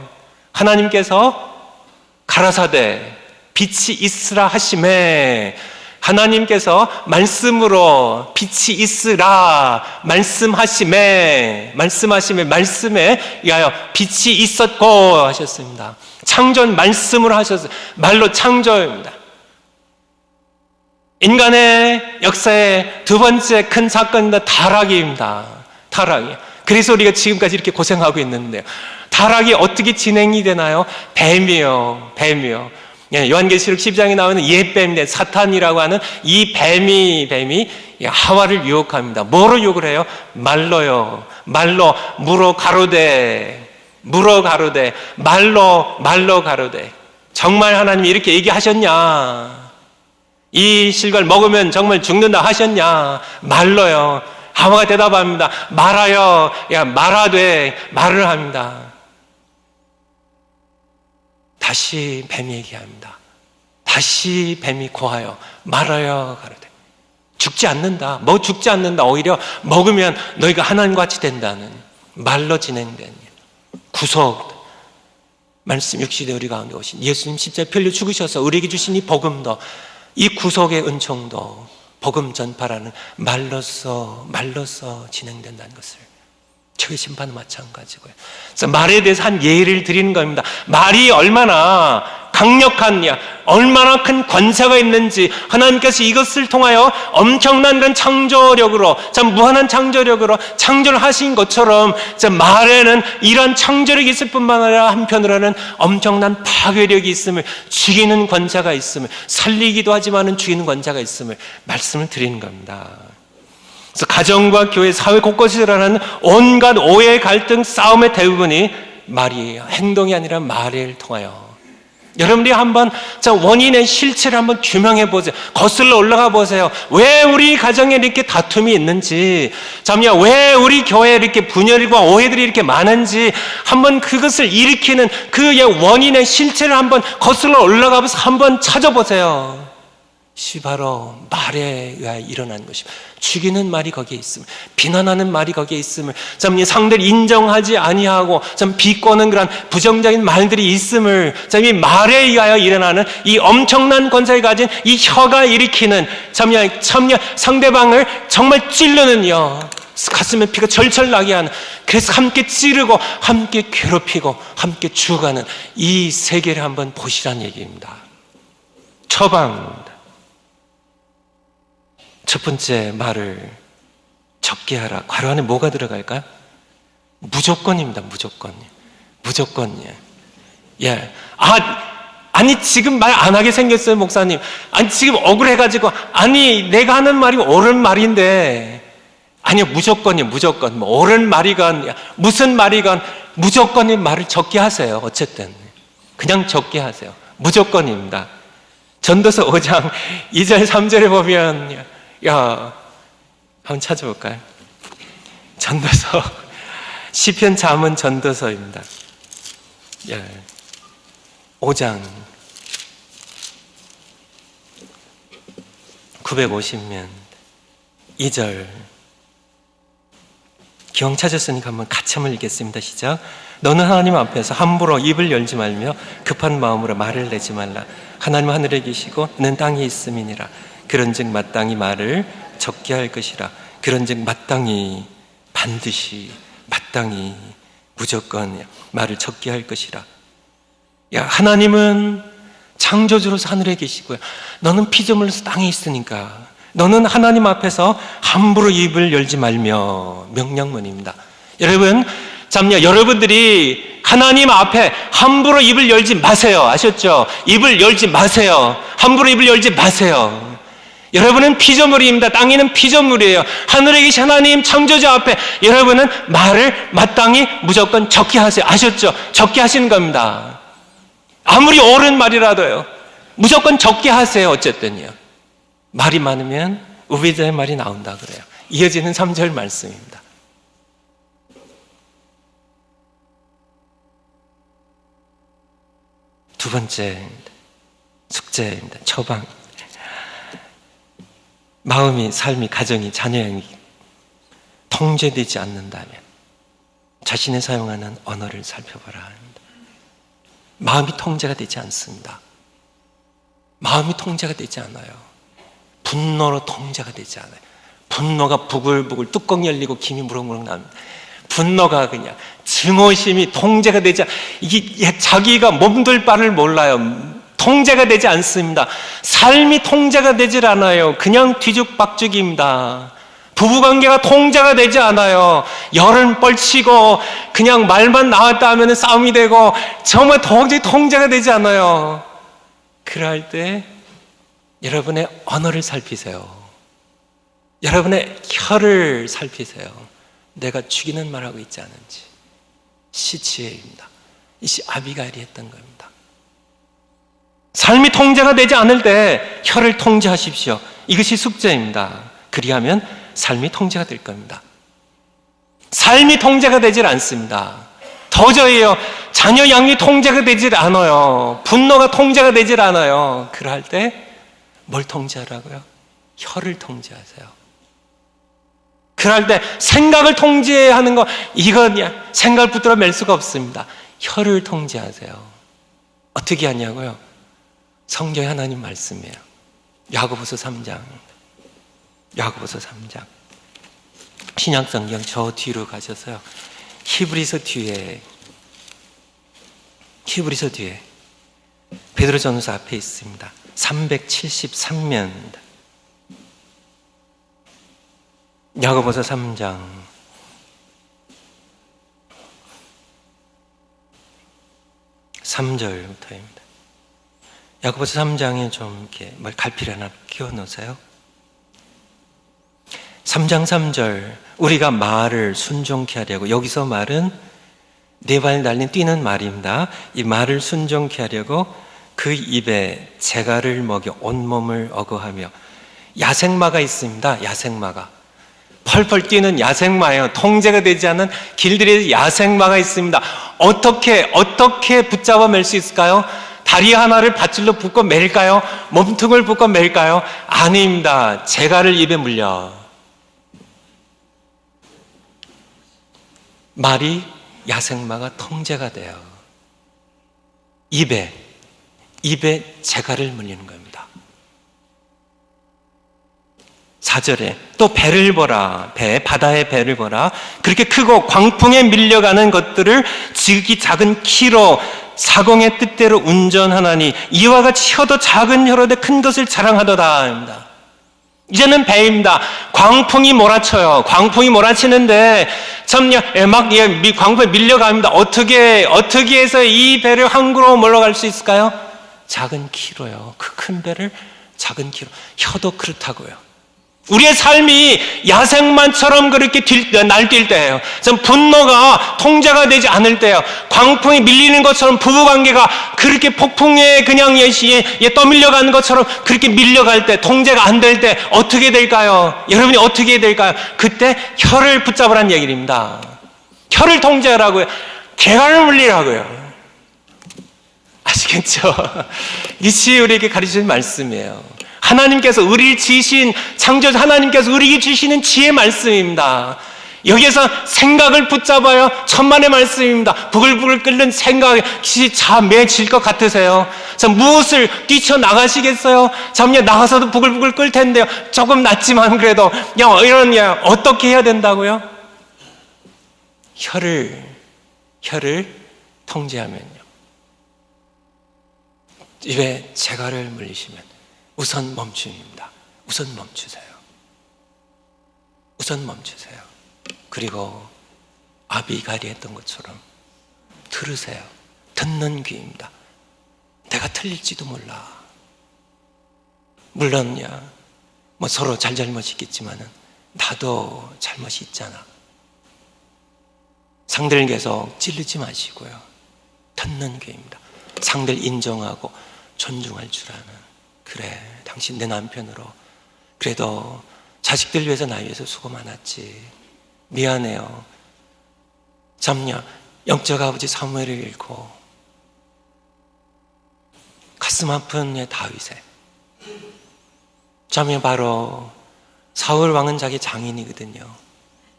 하나님께서 가라사대 빛이 있으라 하심에, 하나님께서 말씀으로 빛이 있으라 말씀에 의하여 빛이 있었고 하셨습니다. 창조는 말씀으로 하셨어요. 말로 창조입니다. 인간의 역사의 두 번째 큰 사건은 타락입니다. 타락이. 그래서 우리가 지금까지 이렇게 고생하고 있는데요. 타락이 어떻게 진행이 되나요? 뱀이요. 요한계시록 10장에 나오는 옛뱀인데, 사탄이라고 하는 이 뱀이 하와를 유혹합니다. 뭐로 유혹을 해요? 말로요. 말로 물어 가로되 말로 가로되. 정말 하나님이 이렇게 얘기하셨냐? 이 실과를 먹으면 정말 죽는다 하셨냐? 말로요. 하와가 대답합니다. 말하여. 말하되 말을 합니다. 다시 뱀이 얘기합니다. 다시 뱀이 고하여 말하여 가로되 죽지 않는다. 죽지 않는다. 오히려 먹으면 너희가 하나님과 같이 된다는 말로 진행된 구속 말씀, 육신의 우리 가운데 오신 예수님 십자가에 편려 죽으셔서 우리에게 주신 이 복음도, 이 구속의 은총도 복음 전파라는 말로써 진행된다는 것을, 죄의 심판은 마찬가지고요. 그래서 말에 대해서 한 예를 드리는 겁니다. 말이 얼마나 강력하냐, 얼마나 큰 권세가 있는지, 하나님께서 이것을 통하여 엄청난 그런 창조력으로, 참 무한한 창조력으로 창조를 하신 것처럼, 말에는 이런 창조력이 있을 뿐만 아니라 한편으로는 엄청난 파괴력이 있음을, 죽이는 권세가 있음을, 살리기도 하지만은 죽이는 권세가 있음을 말씀을 드리는 겁니다. 그래서 가정과 교회, 사회 곳곳에 일어나는 온갖 오해, 갈등, 싸움의 대부분이 말이에요. 행동이 아니라 말을 통하여. 여러분들이 한번 원인의 실체를 한번 규명해 보세요. 거슬러 올라가 보세요. 왜 우리 가정에 이렇게 다툼이 있는지, 왜 우리 교회에 이렇게 분열과 오해들이 이렇게 많은지, 한번 그것을 일으키는 그의 원인의 실체를 한번 거슬러 올라가면서 한번 찾아보세요. 바로 말에 의하여 일어난 것입니다. 죽이는 말이 거기에 있음을, 비난하는 말이 거기에 있음을, 상대를 인정하지 아니하고 비꼬는 그런 부정적인 말들이 있음을, 이 말에 의하여 일어나는 이 엄청난 권세를 가진 이 혀가 일으키는 상대방을 정말 찔르는요, 가슴에 피가 절절 나게 하는, 그래서 함께 찌르고 함께 괴롭히고 함께 죽어가는 이 세계를 한번 보시라는 얘기입니다. 처방입니다. 첫 번째, 말을 적게 하라. 괄호 안에 뭐가 들어갈까요? 무조건입니다. 무조건이에요. 예. 아니 지금 말 안 하게 생겼어요, 목사님. 아니 지금 억울해가지고, 아니 내가 하는 말이 옳은 말인데, 아니요, 무조건. 뭐 옳은 말이건 무슨 말이건 무조건인 말을 적게 하세요. 어쨌든 그냥 적게 하세요. 무조건입니다. 전도서 5장 2절 3절에 보면, 한번 찾아볼까요? 전도서, 시편 잠언 전도서입니다. 5장 950면 2절. 기왕 찾았으니까 한번 같이 한번 읽겠습니다. 시작. 너는 하나님 앞에서 함부로 입을 열지 말며 급한 마음으로 말을 내지 말라. 하나님 하늘에 계시고 는 땅에 있음이니라. 그런즉 마땅히 말을 적게 할 것이라. 그런즉 마땅히, 반드시, 마땅히, 무조건 말을 적게 할 것이라. 하나님은 창조주로서 하늘에 계시고요, 너는 피조물로서 땅에 있으니까 너는 하나님 앞에서 함부로 입을 열지 말며, 명령문입니다. 여러분, 여러분들이 하나님 앞에 함부로 입을 열지 마세요. 아셨죠? 입을 열지 마세요. 함부로 입을 열지 마세요. 여러분은 피조물입니다. 땅에는 피조물이에요. 하늘에 계신 하나님 창조주 앞에 여러분은 말을 마땅히 무조건 적게 하세요. 아셨죠? 적게 하시는 겁니다. 아무리 옳은 말이라도요, 무조건 적게 하세요. 어쨌든요, 말이 많으면 우비자의 말이 나온다 그래요. 이어지는 3절 말씀입니다. 두 번째 숙제입니다. 처방. 마음이, 삶이, 가정이, 자녀이 통제되지 않는다면, 자신이 사용하는 언어를 살펴보라 합니다. 마음이 통제가 되지 않습니다. 마음이 통제가 되지 않아요. 분노로 통제가 되지 않아요. 분노가 부글부글 뚜껑 열리고 김이 무럭무럭 납니다. 분노가 그냥 증오심이 통제가 되지 이게 자기가 몸둘 바를 몰라요. 통제가 되지 않습니다. 삶이 통제가 되질 않아요. 그냥 뒤죽박죽입니다. 부부관계가 통제가 되지 않아요. 열은 뻘치고 그냥 말만 나왔다 하면 싸움이 되고 정말 도저히 통제가 되지 않아요. 그럴 때 여러분의 언어를 살피세요. 여러분의 혀를 살피세요. 내가 죽이는 말하고 있지 않은지. 시치에입니다. 이시 아비가일이 했던 겁니다. 삶이 통제가 되지 않을 때 혀를 통제하십시오. 이것이 숙제입니다. 그리하면 삶이 통제가 될 겁니다. 삶이 통제가 되질 않습니다. 도저히요, 자녀 양육이 통제가 되질 않아요. 분노가 통제가 되질 않아요. 그럴 때 뭘 통제하라고요? 혀를 통제하세요. 그럴 때 생각을 통제하는 거, 이건 생각을 붙들어 맬 수가 없습니다. 혀를 통제하세요. 어떻게 하냐고요? 성경의 하나님 말씀이에요. 야고보서 3장. 야고보서 3장. 신약성경 저 뒤로 가셔서요. 히브리서 뒤에 베드로전서 앞에 있습니다. 373면입니다. 야고보서 3장 3절부터입니다. 야고보서 3장에 좀 이렇게 갈피를 하나 끼워 놓으세요. 3장 3절, 우리가 말을 순종케 하려고, 여기서 말은 네 발 달린 뛰는 말입니다. 이 말을 순종케 하려고 그 입에 재갈을 먹여 온몸을 어거하며, 야생마가 있습니다. 야생마가 펄펄 뛰는 야생마예요. 통제가 되지 않는 길들이 야생마가 있습니다. 어떻게 붙잡아 맬 수 있을까요? 다리 하나를 밧줄로 묶어 맬까요? 몸통을 묶어 맬까요? 아닙니다. 재갈을 입에 물려. 말이 야생마가 통제가 돼요. 입에 재갈을 물리는 겁니다. 4절에 또 배를 보라. 바다의 배를 보라. 그렇게 크고 광풍에 밀려가는 것들을 지극히 작은 키로 사공의 뜻대로 운전하나니 이와 같이 혀도 작은 혀로 큰 것을 자랑하도다 합니다. 이제는 배입니다. 광풍이 몰아쳐요. 광풍이 몰아치는데 광풍에 밀려갑니다. 어떻게 해서 이 배를 항구로 몰러갈 수 있을까요? 작은 키로요. 그 큰 배를 작은 키로. 혀도 그렇다고요. 우리의 삶이 야생만처럼 그렇게 날뛸 때예요. 분노가 통제가 되지 않을 때예요. 광풍이 밀리는 것처럼 부부관계가 그렇게 폭풍에 그냥 떠밀려가는 것처럼 그렇게 밀려갈 때, 통제가 안 될 때 어떻게 될까요? 여러분이 어떻게 해야 될까요? 그때 혀를 붙잡으라는 얘기입니다. 혀를 통제하라고요. 재갈을 물리라고요. 아시겠죠? 이것이 우리에게 가르치는 말씀이에요. 하나님께서 우리를 지으신 창조자 하나님께서 우리에게 주시는 지혜의 말씀입니다. 여기에서 생각을 붙잡아요. 천만의 말씀입니다. 부글부글 끓는 생각이 잠매질 것 같으세요? 무엇을 뛰쳐나가시겠어요? 나가서도 부글부글 끓을 텐데요. 조금 낫지만 그래도 어떻게 해야 된다고요? 혀를 통제하면요. 입에 재갈을 물리시면 우선 멈춤입니다. 우선 멈추세요. 그리고 아비갈이 했던 것처럼 들으세요. 듣는 귀입니다. 내가 틀릴지도 몰라. 물론 서로 잘잘못이 있겠지만은 나도 잘못이 있잖아. 상대를 계속 찌르지 마시고요. 듣는 귀입니다. 상대를 인정하고 존중할 줄 아는, 그래, 당신 내 남편으로 그래도 자식들 위해서 나 위해서 수고 많았지. 미안해요. 영적 아버지 사무엘을 잃고 가슴 아픈 다윗에 바로 사울 왕은 자기 장인이거든요.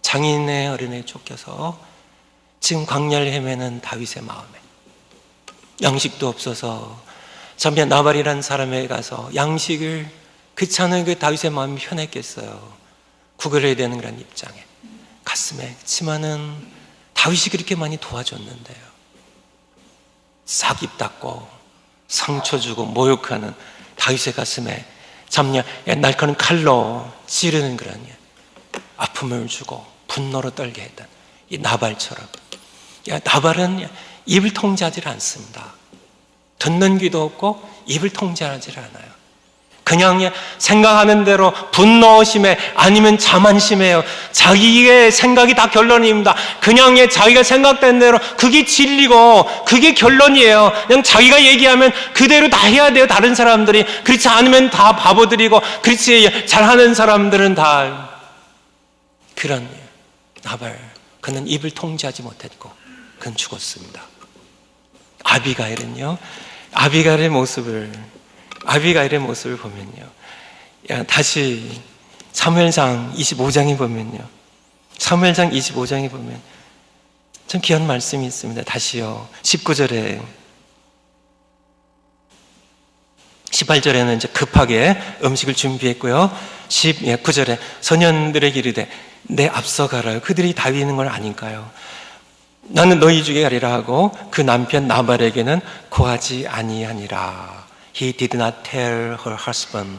장인의 어린애에 쫓겨서 지금 광야를 헤매는 다윗의 마음에 양식도 없어서 전에 나발이라는 사람에게 가서 양식을 그렇지 않은 그 다윗의 마음이 편했겠어요. 구걸해야 되는 그런 입장에 가슴에 그렇지만은 다윗이 그렇게 많이 도와줬는데요. 싹 입 닫고 상처 주고 모욕하는 다윗의 가슴에 참냐 날카로운 칼로 찌르는 그런 아픔을 주고 분노로 떨게 했던 이 나발처럼 나발은 입을 통제하지 않습니다. 듣는 귀도 없고 입을 통제하지 않아요. 그냥 생각하는 대로 분노심에 아니면 자만심에요. 자기의 생각이 다 결론입니다. 그냥 자기가 생각된 대로 그게 진리고 그게 결론이에요. 그냥 자기가 얘기하면 그대로 다 해야 돼요. 다른 사람들이 그렇지 않으면 다 바보들이고 그렇지 잘하는 사람들은 다 그런 나발. 그는 입을 통제하지 못했고 그는 죽었습니다. 아비가일은요. 아비가일의 모습을 보면요. 다시 사무엘상 25장에 보면요. 사무엘상 25장에 보면 참 귀한 말씀이 있습니다. 다시요. 19절에 18절에는 이제 급하게 음식을 준비했고요. 19절에 소년들에게 이르되 내 앞서가라요. 그들이 다윗 있는 걸 아닌가요? 나는 너희 중에 가리라 하고 그 남편 나발에게는 고하지 아니하니라. He did not tell her husband.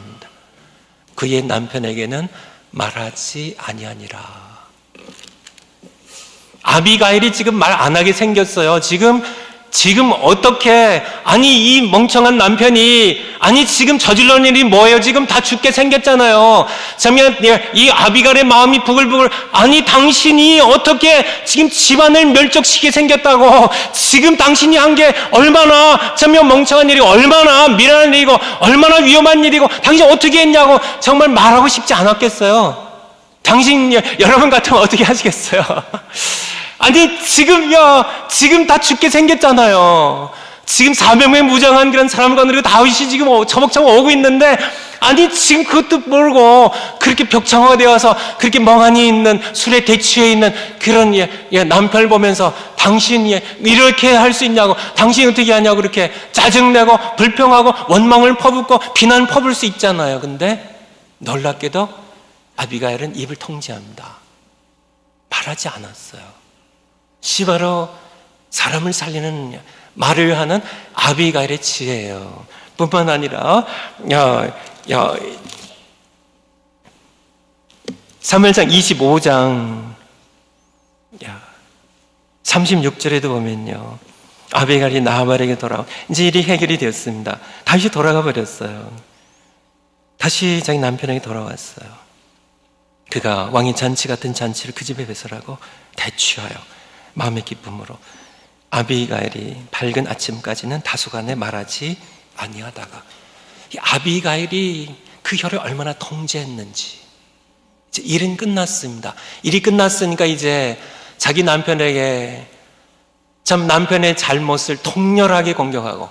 그의 남편에게는 말하지 아니하니라. 아비가일이 지금 말 안 하게 생겼어요. 지금 어떻게 아니 이 멍청한 남편이 아니 지금 저질러는 일이 뭐예요? 지금 다 죽게 생겼잖아요. 그러면 이 아비가일의 마음이 부글부글 아니 당신이 어떻게 지금 집안을 멸족시키게 생겼다고 지금 당신이 한 게 얼마나 참 멍청한 일이고 얼마나 미련한 일이고 얼마나 위험한 일이고 당신 어떻게 했냐고 정말 말하고 싶지 않았겠어요. 당신 여러분 같으면 어떻게 하시겠어요? 아니 지금 다 죽게 생겼잖아요. 지금 400명의 무장한 그런 사람과 그리고 다윗이 지금 처벅처벅 오고 있는데 아니 지금 그것도 모르고 그렇게 벽창화가 되어서 그렇게 멍하니 있는 술에 대취해 있는 그런 남편을 보면서 당신이 이렇게 할 수 있냐고 당신이 어떻게 하냐고 그렇게 짜증내고 불평하고 원망을 퍼붓고 비난을 퍼부을 수 있잖아요. 근데 놀랍게도 아비가일은 입을 통제합니다. 말하지 않았어요. 바로 사람을 살리는 말을 하는 아비가일의 지혜예요. 뿐만 아니라 사무엘상 25장 36절에도 보면요. 아비가일이 나발에게 돌아와 이제 일이 해결이 되었습니다. 다시 돌아가 버렸어요. 다시 자기 남편에게 돌아왔어요. 그가 왕의 잔치 같은 잔치를 그 집에 배설하고 대취하여 마음의 기쁨으로 아비가일이 밝은 아침까지는 다소간에 말하지 아니하다가 이 아비가일이 그 혀를 얼마나 통제했는지 이제 일은 끝났습니다. 일이 끝났으니까 이제 자기 남편에게 참 남편의 잘못을 통렬하게 공격하고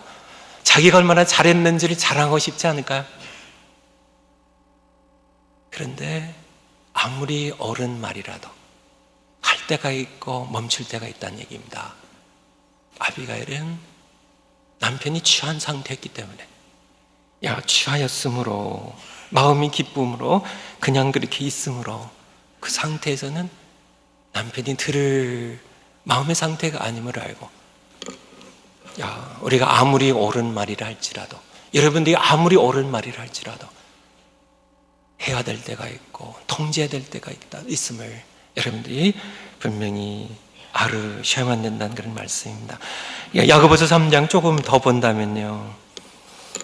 자기가 얼마나 잘했는지를 자랑하고 싶지 않을까요? 그런데 아무리 옳은 말이라도 할 때가 있고 멈출 때가 있다는 얘기입니다. 아비가일은 남편이 취한 상태였기 때문에 취하였으므로 마음이 기쁨으로 그냥 그렇게 있으므로 그 상태에서는 남편이 들을 마음의 상태가 아님을 알고 우리가 아무리 옳은 말이라 할지라도 여러분들이 아무리 옳은 말이라 할지라도 해야 될 때가 있고 통제해야 될 때가 있음을 여러분들이 분명히 알으셔야만 된다는 그런 말씀입니다. 야고보서 3장 조금 더 본다면요.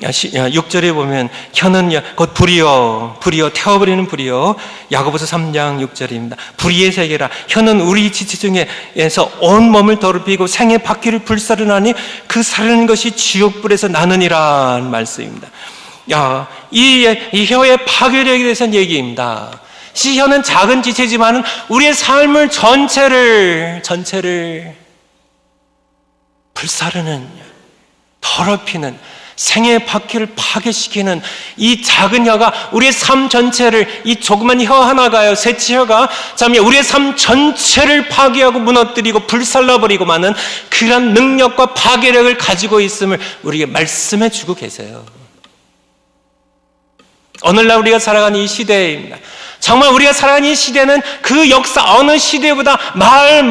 6절에 보면 혀는 곧 불이요 태워버리는 불이요. 야고보서 3장 6절입니다. 불의의 세계라 혀는 우리 지체 중에서 온 몸을 더럽히고 생의 바퀴를 불사르나니 그 사르는 것이 지옥불에서 나느니라 말씀입니다. 이 혀의 파괴력에 대해서는 얘기입니다. 혀는 작은 지체지만은 우리의 삶을 전체를 불사르는 더럽히는 생의 바퀴를 파괴시키는 이 작은 혀가 우리의 삶 전체를, 이 조그만 혀 하나가요, 셋째 혀가 우리의 삶 전체를 파괴하고 무너뜨리고 불살라버리고 마는 그런 능력과 파괴력을 가지고 있음을 우리에게 말씀해 주고 계세요. 오늘날 우리가 살아가는 이 시대입니다. 정말 우리가 살아가는 이 시대는 그 역사 어느 시대보다 말이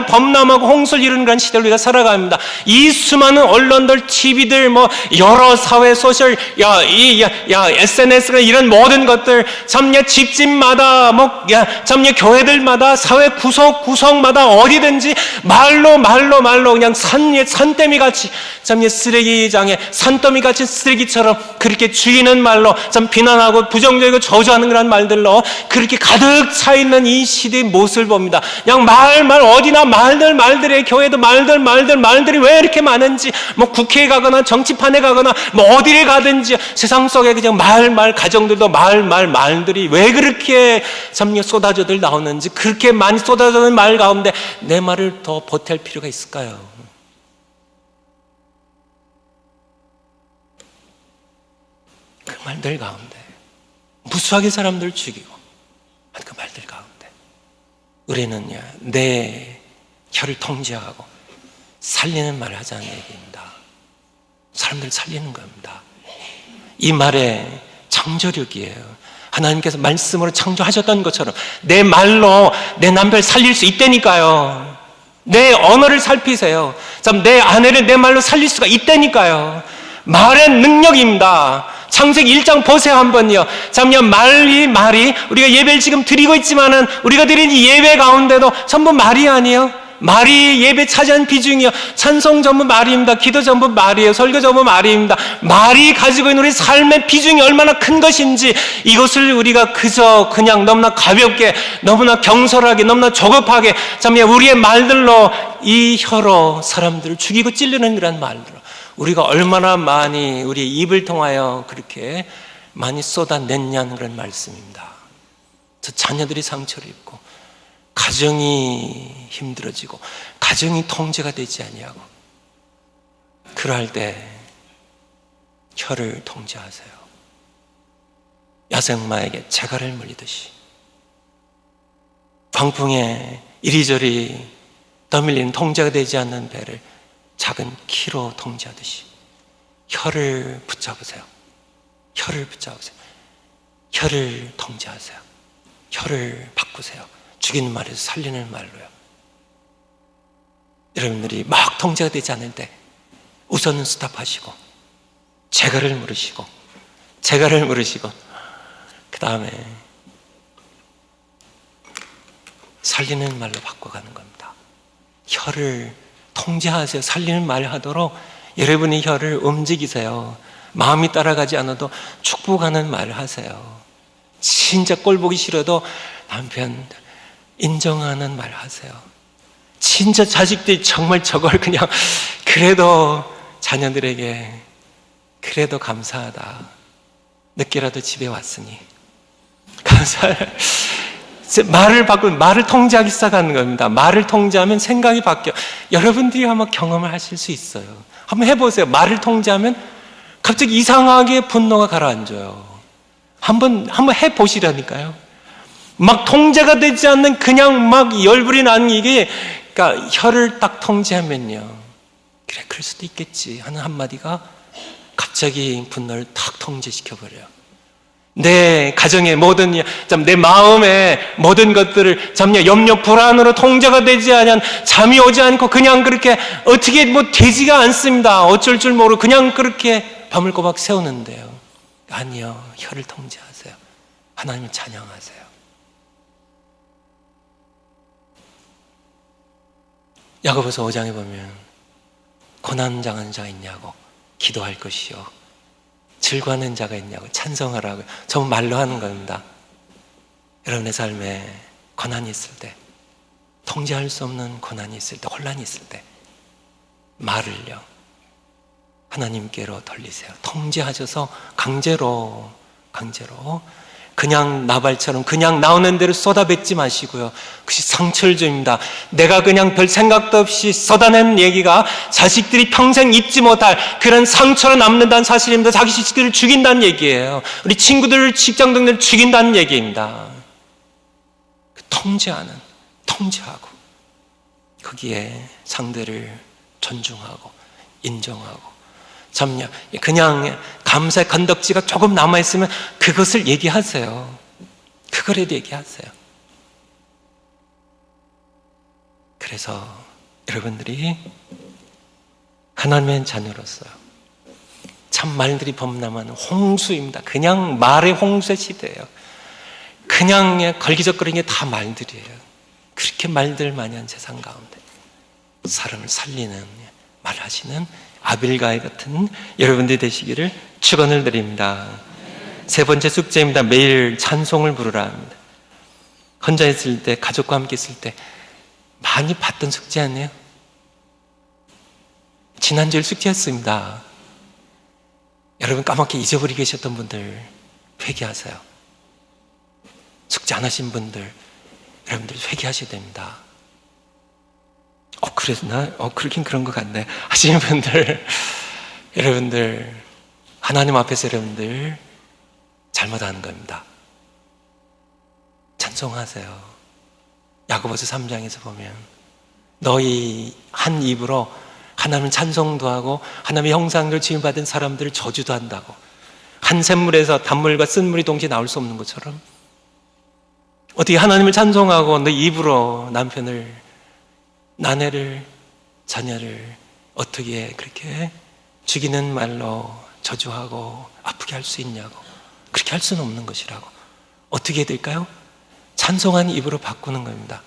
범람하고 홍수를 이루는 그런 시대를 우리가 살아갑니다. 이 수많은 언론들, TV들, 여러 사회 소셜, SNS가 이런 모든 것들, 집집마다, 교회들마다, 사회 구석마다 어디든지 말로 그냥 산더미 같이, 쓰레기장에 산더미 같이 쓰레기처럼 그렇게 죽이는 말로, 비난하고 부정적이고 저주하는 그런 말들로 그렇게 가득 차 있는 이 시대의 모습을 봅니다. 그냥 어디나 말들의 교회도 말들이 왜 이렇게 많은지, 국회에 가거나 정치판에 가거나 어디를 가든지 세상 속에 그냥 가정들도 말들이 왜 그렇게 쏟아져들 나오는지, 그렇게 많이 쏟아져는 말 가운데 내 말을 더 보탤 필요가 있을까요? 그 말들 가운데 무수하게 사람들을 죽이고 그 말들 가운데 우리는 내 혀를 통제하고 살리는 말을 하자는 얘기입니다. 사람들을 살리는 겁니다. 이 말에 창조력이에요. 하나님께서 말씀으로 창조하셨던 것처럼 내 말로 내 남편을 살릴 수 있다니까요. 내 언어를 살피세요. 내 아내를 내 말로 살릴 수가 있다니까요. 말의 능력입니다. 창세기 1장 보세요 한번요. 말이 우리가 예배를 지금 드리고 있지만은 우리가 드리는 이 예배 가운데도 전부 말이 아니에요. 말이 예배 차지한 비중이요. 찬송 전부 말입니다. 기도 전부 말이에요. 설교 전부 말입니다. 말이 가지고 있는 우리 삶의 비중이 얼마나 큰 것인지, 이것을 우리가 그냥 너무나 가볍게, 너무나 경솔하게, 너무나 조급하게 우리의 말들로, 이 혀로 사람들을 죽이고 찔르는 그런 말들로 우리가 얼마나 많이 우리 입을 통하여 그렇게 많이 쏟아냈냐는 그런 말씀입니다. 저 자녀들이 상처를 입고 가정이 힘들어지고 가정이 통제가 되지 아니하고, 그럴 때 혀를 통제하세요. 야생마에게 재갈을 물리듯이, 광풍에 이리저리 떠밀리는 통제가 되지 않는 배를 작은 키로 통제하듯이 혀를 붙잡으세요. 혀를 붙잡으세요. 혀를 통제하세요. 혀를 바꾸세요. 죽이는 말에서 살리는 말로요. 여러분들이 막 통제가 되지 않을 때 우선은 스탑하시고 재갈을 물으시고 그 다음에 살리는 말로 바꿔가는 겁니다. 혀를 통제하세요. 살리는 말을 하도록 여러분의 혀를 움직이세요. 마음이 따라가지 않아도 축복하는 말을 하세요. 진짜 꼴 보기 싫어도 남편 인정하는 말 하세요. 진짜 자식들이 정말 저걸 그냥 그래도 자녀들에게 그래도 감사하다. 늦게라도 집에 왔으니 감사해. 말을 통제하기 시작하는 겁니다. 말을 통제하면 생각이 바뀌어. 여러분들이 한번 경험을 하실 수 있어요. 한번 해보세요. 말을 통제하면 갑자기 이상하게 분노가 가라앉아요. 한번 해보시라니까요. 막 통제가 되지 않는 그냥 막 열불이 나는 이게, 그러니까 혀를 딱 통제하면요. 그래, 그럴 수도 있겠지 하는 한마디가 갑자기 분노를 탁 통제시켜버려요. 내 가정의 모든, 내 마음의 모든 것들을 염려, 불안으로 통제가 되지 않으면 잠이 오지 않고 그냥 그렇게 어떻게 되지가 않습니다. 어쩔 줄 모르고 그냥 그렇게 밤을 꼬박 새우는데요. 아니요. 혀를 통제하세요. 하나님을 찬양하세요. 야고보서 5장에 보면 고난 당하는 자가 있냐고 기도할 것이요, 즐거워하는 자가 있냐고 찬송하라고 전부 말로 하는 겁니다. 여러분의 삶에 고난이 있을 때, 통제할 수 없는 고난이 있을 때, 혼란이 있을 때 말을요 하나님께로 돌리세요. 통제하셔서 강제로 그냥 나발처럼 그냥 나오는 대로 쏟아뱉지 마시고요. 그것이 상처를 줍니다. 내가 그냥 별 생각도 없이 쏟아낸 얘기가 자식들이 평생 잊지 못할 그런 상처로 남는다는 사실입니다. 자기 자식들을 죽인다는 얘기예요. 우리 친구들을, 직장 동료를 죽인다는 얘기입니다. 통제하고 거기에 상대를 존중하고 인정하고 참여, 그냥 감사의 건덕지가 조금 남아있으면 그것을 얘기하세요. 그거라도 얘기하세요. 그래서 여러분들이 하나님의 자녀로서요, 참 말들이 범람하는 홍수입니다. 그냥 말의 홍수의 시대예요. 그냥 걸기적거리는 게 다 말들이에요. 그렇게 말들 많이 한 세상 가운데 사람을 살리는 말하시는 아빌가이 같은 여러분들이 되시기를 축원을 드립니다. 세 번째 숙제입니다. 매일 찬송을 부르라 합니다. 혼자 있을 때, 가족과 함께 있을 때 많이 받던 숙제 아니에요? 지난주에 숙제했습니다. 여러분 까맣게 잊어버리고 계셨던 분들 회개하세요. 숙제 안 하신 분들, 여러분들 회개하셔야 됩니다. 그랬나? 그렇긴 그런 것 같네. 하시는 분들, 여러분들, 하나님 앞에서 여러분들 잘못하는 겁니다. 찬송하세요. 야고보서 3장에서 보면 너희 한 입으로 하나님 찬송도 하고 하나님의 형상을 지음받은 사람들을 저주도 한다고. 한 샘물에서 단물과 쓴물이 동시에 나올 수 없는 것처럼 어떻게 하나님을 찬송하고 너 입으로 남편을, 아내를, 자녀를 어떻게 그렇게 죽이는 말로 저주하고 아프게 할 수 있냐고. 그렇게 할 수는 없는 것이라고. 어떻게 해야 될까요? 찬송하는 입으로 바꾸는 겁니다.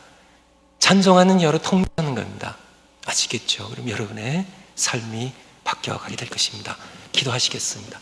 찬송하는 여로 통제하는 겁니다. 아시겠죠? 그럼 여러분의 삶이 바뀌어가게 될 것입니다. 기도하시겠습니다.